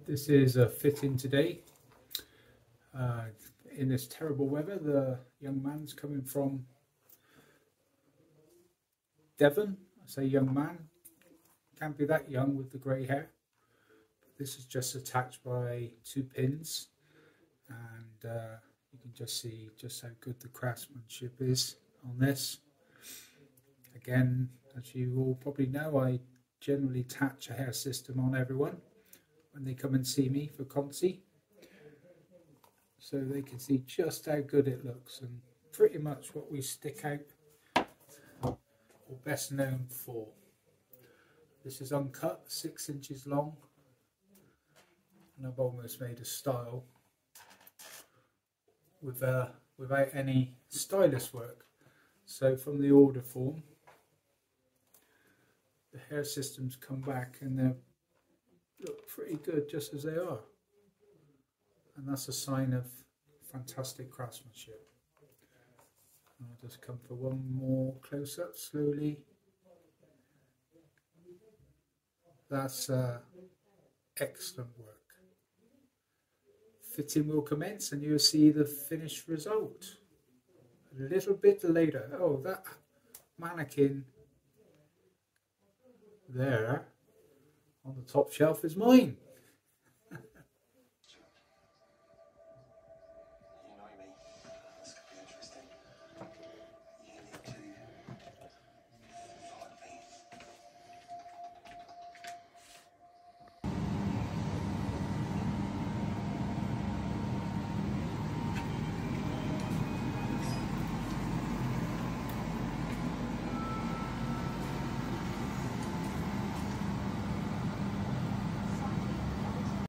This is a fitting today. In this terrible weather, the young man's coming from Devon. I say young man, can't be that young with the grey hair. This is just attached by 2 pins, and you can just see just how good the craftsmanship is on this. Again, as you all probably know, I generally attach a hair system on everyone when they come and see me for consi, so they can see just how good it looks, and pretty much what we stick out or best known for. This is uncut, 6 inches long, and I've almost made a style without any stylus work. So from the order form, the hair systems come back and they look pretty good just as they are, and that's a sign of fantastic craftsmanship. I'll just come for one more close up slowly. That's excellent work. Fitting will commence and you'll see the finished result a little bit later. Oh, that mannequin there on the top shelf is mine.